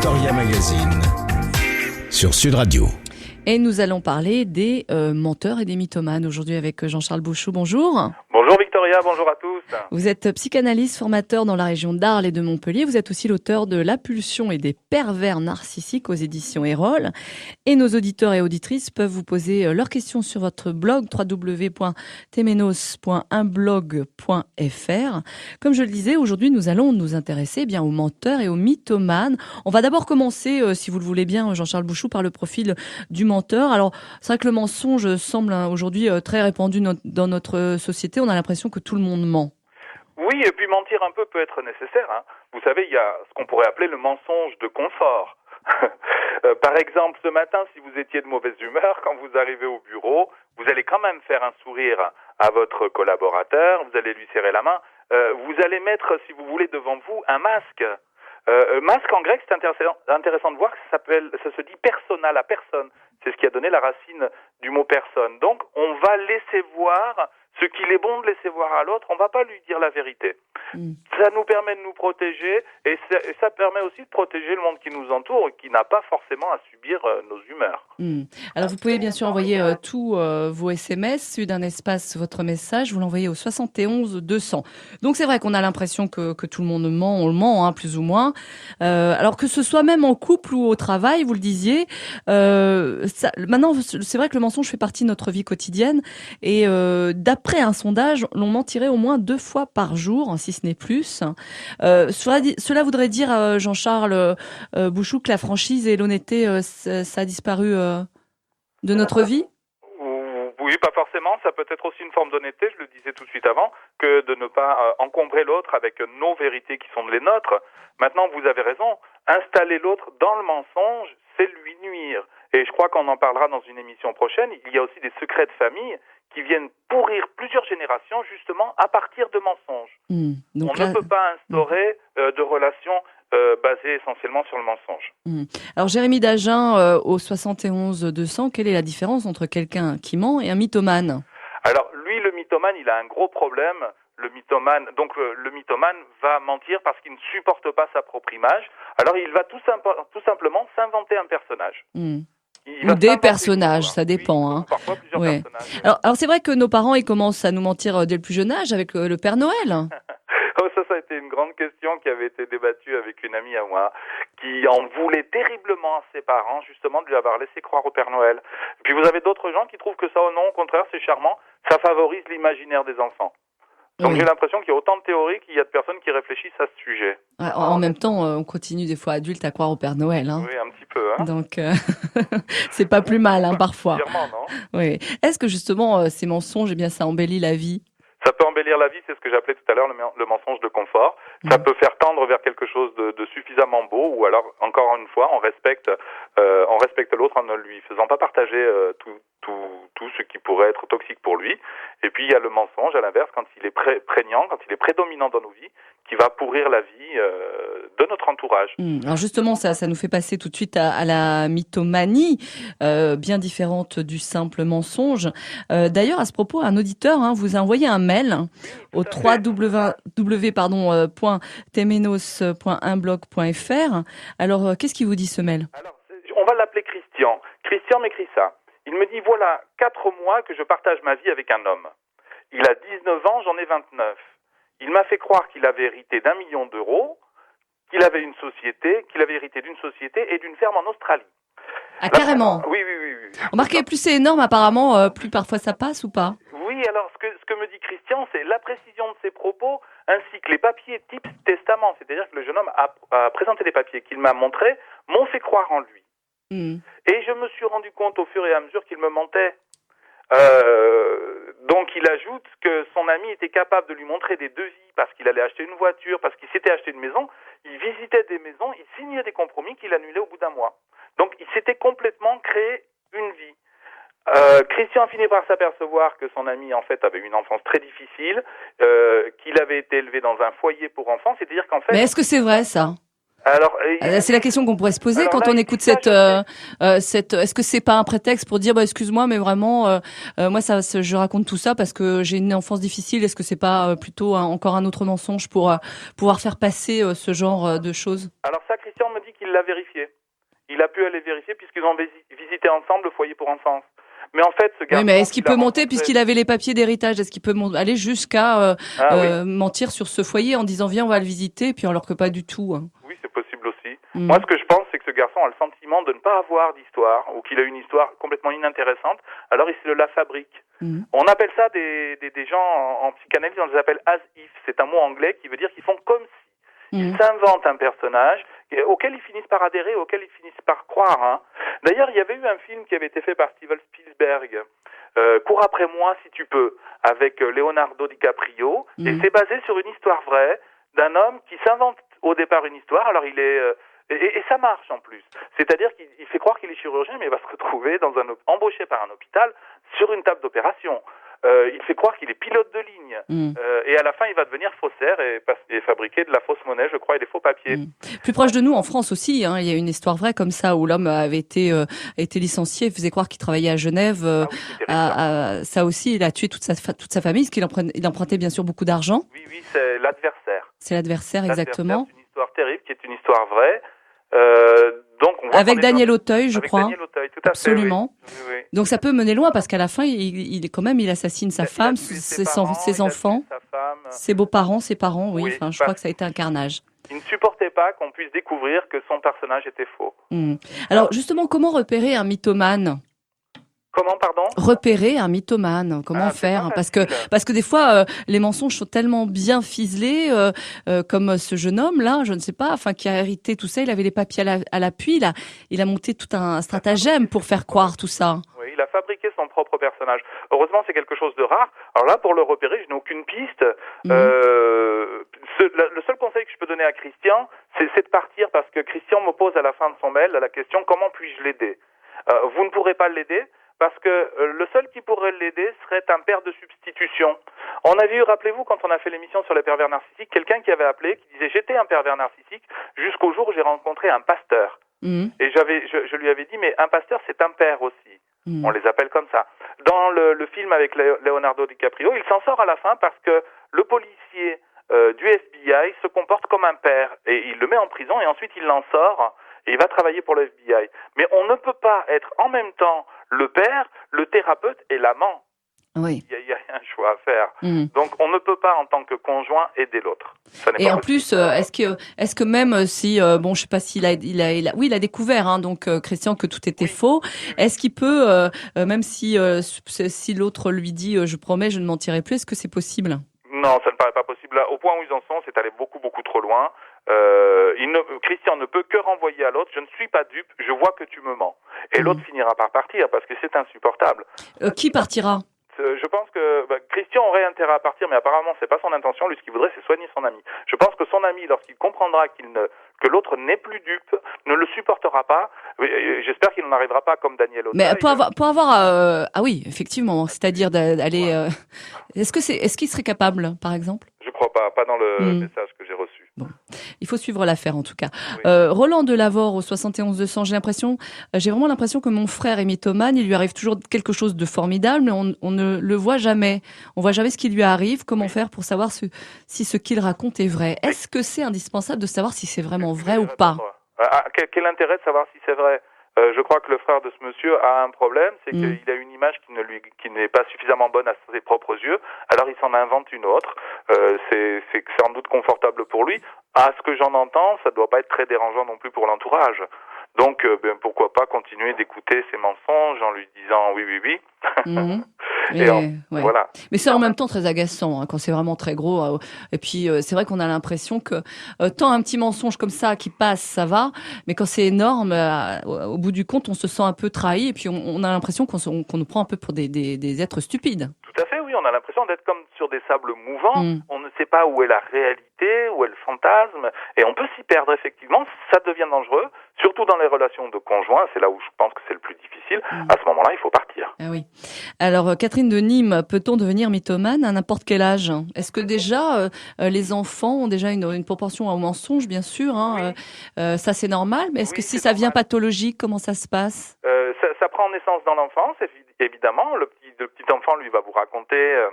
Victoria Magazine sur Sud Radio. Et nous allons parler des menteurs et des mythomanes aujourd'hui avec Jean-Charles Bouchou. Bonjour. Bonjour Victoria, bonjour à tous. Vous êtes psychanalyste, formateur dans la région d'Arles et de Montpellier. Vous êtes aussi l'auteur de La pulsion et des pervers narcissiques aux éditions Erol. Et nos auditeurs et auditrices peuvent vous poser leurs questions sur votre blog www.temenos.unblog.fr. Comme je le disais, aujourd'hui nous allons nous intéresser bien aux menteurs et aux mythomanes. On va d'abord commencer, si vous le voulez bien, Jean-Charles Bouchou, par le profil du menteur. Alors, c'est vrai que le mensonge semble aujourd'hui très répandu dans notre société. On a l'impression que tout le monde ment. Oui, et puis mentir un peu peut être nécessaire. Vous savez, il y a ce qu'on pourrait appeler le mensonge de confort. Par exemple, ce matin, si vous étiez de mauvaise humeur, quand vous arrivez au bureau, vous allez quand même faire un sourire à votre collaborateur, vous allez lui serrer la main, vous allez mettre, si vous voulez, devant vous un masque. Masque en grec, c'est intéressant de voir que ça se dit persona, la personne. C'est ce qui a donné la racine du mot personne. Donc, on va laisser voir ce qu'il est bon de laisser voir à l'autre, on ne va pas lui dire la vérité. Ça nous permet de nous protéger et ça permet aussi de protéger le monde qui nous entoure et qui n'a pas forcément à subir nos humeurs. Alors vous pouvez bien sûr envoyer tous vos SMS, celui d'un espace, votre message, vous l'envoyez au 71 200. Donc c'est vrai qu'on a l'impression que tout le monde ment, on le ment plus ou moins. Alors que ce soit même en couple ou au travail, vous le disiez, maintenant c'est vrai que le mensonge fait partie de notre vie quotidienne et d'après un sondage, l'on mentirait au moins 2 fois par jour, si ce n'est plus. Cela voudrait dire, Jean-Charles Bouchou, que la franchise et l'honnêteté, ça a disparu de notre vie? Oui, pas forcément. Ça peut être aussi une forme d'honnêteté, je le disais tout de suite avant, que de ne pas encombrer l'autre avec nos vérités qui sont les nôtres. Maintenant, vous avez raison, installer l'autre dans le mensonge, c'est lui nuire. Et je crois qu'on en parlera dans une émission prochaine. Il y a aussi des secrets de famille qui viennent pourrir plusieurs générations justement à partir de mensonges. Donc on ne peut pas instaurer de relations basées essentiellement sur le mensonge. Alors Jérémy Dagen, au 71 200, quelle est la différence entre quelqu'un qui ment et un mythomane? Alors lui, le mythomane, il a un gros problème. Le mythomane va mentir parce qu'il ne supporte pas sa propre image. Alors il va tout simplement s'inventer un personnage. Ou des personnages, ça dépend. Parfois plusieurs personnages. Alors c'est vrai que nos parents, ils commencent à nous mentir dès le plus jeune âge avec le Père Noël. Ça a été une grande question qui avait été débattue avec une amie à moi, qui en voulait terriblement à ses parents, justement, de lui avoir laissé croire au Père Noël. Et puis vous avez d'autres gens qui trouvent que ça, non, au contraire, c'est charmant, ça favorise l'imaginaire des enfants. Donc j'ai l'impression qu'il y a autant de théories qu'il y a de personnes qui réfléchissent à ce sujet. En même temps, on continue des fois adulte à croire au Père Noël. Oui, un petit peu. Donc c'est pas plus mal parfois. Clairement, non. Oui. Est-ce que justement ces mensonges, ça embellit la vie? Ça peut embellir la vie, c'est ce que j'appelais tout à l'heure le mensonge de confort. Ça peut faire tendre vers quelque chose de suffisamment beau, ou alors, encore une fois, on respecte l'autre en ne lui faisant pas partager tout ce qui pourrait être toxique pour lui. Et puis il y a le mensonge, à l'inverse, quand il est prégnant, quand il est prédominant dans nos vies, qui va pourrir la vie de notre entourage. Alors justement, ça nous fait passer tout de suite à la mythomanie, bien différente du simple mensonge. D'ailleurs, à ce propos, un auditeur vous a envoyé un mail au www.temenos.unblog.fr. Alors, qu'est-ce qu'il vous dit ce mail? Alors, on va l'appeler Christian. Christian m'écrit ça. Il me dit, voilà 4 mois que je partage ma vie avec un homme. Il a 19 ans, j'en ai 29. Il m'a fait croire qu'il avait hérité d'1 million d'euros, qu'il avait hérité d'une société et d'une ferme en Australie. Ah, carrément. Oui. Remarquez, plus c'est énorme, apparemment, plus parfois ça passe ou pas? Oui, alors ce que me dit Christian, c'est la précision de ses propos, ainsi que les papiers type testament. C'est-à-dire que le jeune homme a présenté les papiers qu'il m'a montrés, m'ont fait croire en lui. Et je me suis rendu compte au fur et à mesure qu'il me mentait. Donc il ajoute que son ami était capable de lui montrer des devis parce qu'il allait acheter une voiture, parce qu'il s'était acheté une maison. Il visitait des maisons, il signait des compromis qu'il annulait au bout d'un mois. Donc il s'était complètement créé une vie. Christian a fini par s'apercevoir que son ami en fait avait une enfance très difficile, qu'il avait été élevé dans un foyer pour enfants, c'est-à-dire qu'en fait... Mais est-ce que c'est vrai ça? Alors, c'est la question qu'on pourrait se poser quand on écoute cette. Est-ce que c'est pas un prétexte pour dire, excuse-moi, mais vraiment, moi je raconte tout ça parce que j'ai une enfance difficile. Est-ce que c'est pas plutôt encore un autre mensonge pour pouvoir faire passer ce genre de choses? Alors ça, Christian me dit qu'il l'a vérifié. Il a pu aller vérifier puisqu'ils ont visité ensemble le foyer pour enfance. Mais en fait, ce garçon... Oui, mais est-ce qu'il peut monter, rencontré... puisqu'il avait les papiers d'héritage, est-ce qu'il peut aller jusqu'à oui. mentir sur ce foyer en disant viens, on va le visiter, puis alors que pas du tout. Hein. Oui, c'est possible aussi. Moi, ce que je pense, c'est que ce garçon a le sentiment de ne pas avoir d'histoire, ou qu'il a une histoire complètement inintéressante, alors il se la fabrique. On appelle ça des gens en psychanalyse, on les appelle as if. C'est un mot anglais qui veut dire qu'ils font comme si. Ils s'inventent un personnage auquel ils finissent par adhérer, auquel ils finissent par croire. Hein. D'ailleurs, il y avait eu un film qui avait été fait par Steven Spielberg, Cours après moi si tu peux, avec Leonardo DiCaprio, et c'est basé sur une histoire vraie d'un homme qui s'invente au départ une histoire. Alors il est et ça marche en plus. C'est-à-dire qu'il fait croire qu'il est chirurgien, mais il va se retrouver embauché par un hôpital sur une table d'opération. Il fait croire qu'il est pilote de ligne. Et à la fin, il va devenir faussaire et fabriquer de la fausse monnaie, je crois, et des faux papiers. Plus proche de nous, en France aussi, hein, il y a une histoire vraie comme ça, où l'homme avait été licencié, il faisait croire qu'il travaillait à Genève. Ça aussi, il a tué toute sa famille, parce qu'il empruntait bien sûr beaucoup d'argent. Oui, c'est l'adversaire. C'est l'adversaire, exactement. C'est une histoire terrible, qui est une histoire vraie. Donc on voit avec Daniel Auteuil, je crois. Daniel Auteuil, tout à Absolument. fait. Oui. Donc ça peut mener loin parce qu'à la fin, il assassine sa femme, ses enfants, ses beaux-parents, ses parents. Oui. Enfin, je crois que ça a été un carnage. Il ne supportait pas qu'on puisse découvrir que son personnage était faux. Alors justement, comment repérer un mythomane ? Comment, pardon ? Repérer un mythomane, comment faire ? Parce que des fois, les mensonges sont tellement bien ficelés, comme ce jeune homme là, je ne sais pas, enfin qui a hérité tout ça, il avait les papiers à l'appui, il a monté tout un stratagème pour faire croire tout ça. Oui, il a fabriqué son propre personnage. Heureusement, c'est quelque chose de rare. Alors là, pour le repérer, je n'ai aucune piste. Le seul conseil que je peux donner à Christian, c'est de partir, parce que Christian me pose à la fin de son mail la question: comment puis-je l'aider ? Vous ne pourrez pas l'aider, parce que le seul qui pourrait l'aider serait un père de substitution. On avait eu, rappelez-vous, quand on a fait l'émission sur les pervers narcissiques, quelqu'un qui avait appelé, qui disait: j'étais un pervers narcissique jusqu'au jour où j'ai rencontré un pasteur. Et je lui avais dit: mais un pasteur, c'est un père aussi. On les appelle comme ça. Dans le film avec Leonardo DiCaprio, il s'en sort à la fin parce que le policier du FBI se comporte comme un père, et il le met en prison, et ensuite il l'en sort et il va travailler pour le FBI. Mais on ne peut pas être en même temps le père, le thérapeute et l'amant. Oui. Il y a un choix à faire. Donc on ne peut pas en tant que conjoint aider l'autre. Et en plus, est-ce que même si bon, je sais pas s'il il a découvert, hein, donc Christian, que tout était faux. Est-ce qu'il peut, même si l'autre lui dit je promets, je ne mentirai plus, est-ce que c'est possible ? Non, ça ne paraît pas possible. Là, au point où ils en sont, c'est allé beaucoup trop loin. Christian ne peut que renvoyer à l'autre: je ne suis pas dupe, je vois que tu me mens. Et l'autre finira par partir parce que c'est insupportable. Qui partira ? Je pense que Christian aurait intérêt à partir, mais apparemment c'est pas son intention. Lui, ce qu'il voudrait, c'est soigner son ami. Je pense que son ami, lorsqu'il comprendra que l'autre n'est plus dupe, ne le supportera pas. J'espère qu'il n'en arrivera pas comme Daniel Auteuil. Mais pour avoir ah oui, effectivement, c'est-à-dire d'aller. Est-ce qu'il serait capable, par exemple ? Je crois pas dans le message que j'ai reçu. Bon, il faut suivre l'affaire en tout cas. Roland Delavore au 71 200, j'ai vraiment l'impression que mon frère est mythomane. Il lui arrive toujours quelque chose de formidable, mais on ne le voit jamais. On voit jamais ce qui lui arrive. Comment faire pour savoir si ce qu'il raconte est vrai ? Est-ce que c'est indispensable de savoir si c'est vraiment vrai ou pas ? Quel intérêt de savoir si c'est vrai ? Je crois que le frère de ce monsieur a un problème, c'est qu'il a une image qui n'est pas suffisamment bonne à ses propres yeux, alors il s'en invente une autre. C'est sans doute confortable pour lui. À ce que j'en entends, ça ne doit pas être très dérangeant non plus pour l'entourage. Donc, pourquoi pas continuer d'écouter ses mensonges en lui disant oui. Voilà. Mais c'est en même temps très agaçant, hein, quand c'est vraiment très gros. Et puis, c'est vrai qu'on a l'impression que tant un petit mensonge comme ça qui passe, ça va. Mais quand c'est énorme, au bout du compte, on se sent un peu trahi. Et puis, on a l'impression qu'on nous prend un peu pour des êtres stupides. Tout à fait, oui. On a l'impression d'être comme sur des sables mouvants. On ne sait pas où est la réalité, où est le fantasme. Et on peut s'y perdre, effectivement. Ça devient dangereux. Surtout dans les relations de conjoints, c'est là où je pense que c'est le plus difficile. À ce moment-là, il faut partir. Ah oui. Alors, Catherine de Nîmes, peut-on devenir mythomane à n'importe quel âge ? Est-ce que déjà, les enfants ont déjà une proportion au mensonge, bien sûr, hein, ça c'est normal, mais est-ce que si ça vient pathologique, comment ça se passe ? Ça prend naissance dans l'enfance, évidemment. Le petit enfant, lui, va vous raconter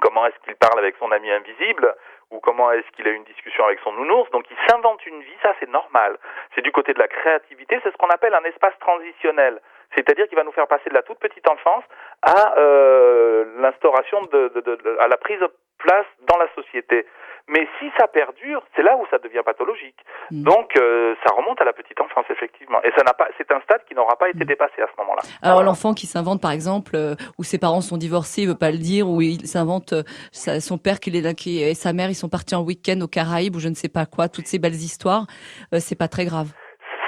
comment est-ce qu'il parle avec son ami invisible, ou comment est-ce qu'il a une discussion avec son nounours. Donc il s'invente une vie, ça c'est normal. C'est du côté de la créativité, c'est ce qu'on appelle un espace transitionnel. C'est-à-dire qu'il va nous faire passer de la toute petite enfance à l'instauration à la prise de place dans la société. Mais si ça perdure, c'est là où ça devient pathologique. Donc ça remonte à la petite enfance effectivement. Et c'est un stade qui n'aura pas été dépassé à ce moment-là. Alors l'enfant qui s'invente par exemple où ses parents sont divorcés, il veut pas le dire, ou il s'invente son père qu'il est là, et sa mère ils sont partis en week-end aux Caraïbes ou je ne sais pas quoi, toutes ces belles histoires, c'est pas très grave.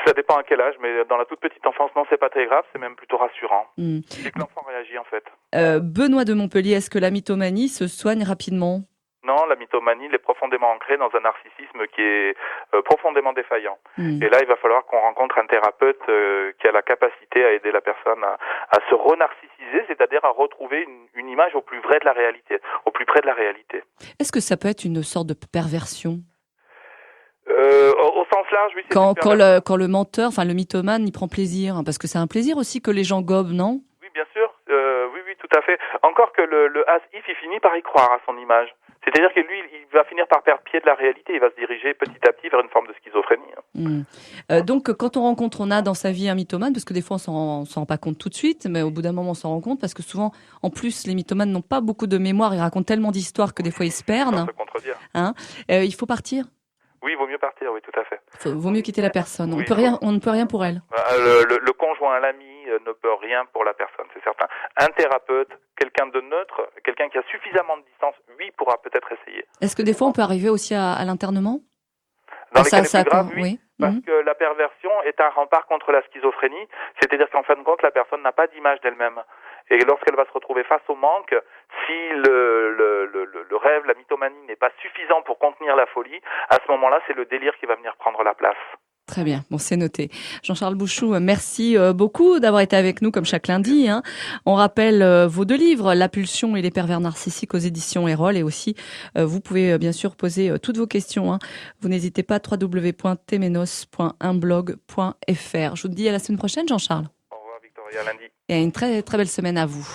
Ça dépend à quel âge, mais dans la toute petite enfance, non, c'est pas très grave, c'est même plutôt rassurant. C'est que l'enfant réagit en fait. Benoît de Montpellier, est-ce que la mythomanie se soigne rapidement ? Non, la mythomanie, elle est profondément ancrée dans un narcissisme qui est profondément défaillant. Et là, il va falloir qu'on rencontre un thérapeute qui a la capacité à aider la personne à se renarcissiser, c'est-à-dire à retrouver une image au plus vrai de la réalité, au plus près de la réalité. Est-ce que ça peut être une sorte de perversion ? Au sens large, oui. Quand le menteur, enfin le mythomane, il prend plaisir, hein, parce que c'est un plaisir aussi que les gens gobent, non ? Oui, bien sûr. Oui, tout à fait. Encore que le as-if, il finit par y croire à son image. C'est-à-dire que lui, il va finir par perdre pied de la réalité. Il va se diriger petit à petit vers une forme de schizophrénie. Donc, quand on a dans sa vie un mythomane, parce que des fois on s'en rend pas compte tout de suite, mais au bout d'un moment on s'en rend compte, parce que souvent, en plus, les mythomanes n'ont pas beaucoup de mémoire, ils racontent tellement d'histoires que des fois ils se perdent. Sans se contredire. Il faut partir. Oui, il vaut mieux partir, oui, tout à fait. Vaut mieux quitter la personne. Oui, on ne peut rien pour elle. Le conjoint, l'ami ne peut rien pour la personne, c'est certain. Un thérapeute, quelqu'un de neutre, quelqu'un qui a suffisamment de distance, lui pourra peut-être essayer. Est-ce que des fois on peut arriver aussi à l'internement ? Dans les cas les plus graves, oui. Parce que la perversion est un rempart contre la schizophrénie, c'est-à-dire qu'en fin de compte, la personne n'a pas d'image d'elle-même. Et lorsqu'elle va se retrouver face au manque, si le rêve, la mythomanie n'est pas suffisant pour contenir la folie, à ce moment-là, c'est le délire qui va venir prendre la place. Très bien, bon, c'est noté. Jean-Charles Bouchou, merci beaucoup d'avoir été avec nous comme chaque lundi. On rappelle vos 2 livres, La pulsion et les pervers narcissiques aux éditions Erol, et aussi vous pouvez bien sûr poser toutes vos questions. Vous n'hésitez pas, www.temenos.unblog.fr. Je vous dis à la semaine prochaine, Jean-Charles. Au revoir Victoria, lundi. Et une très très belle semaine à vous.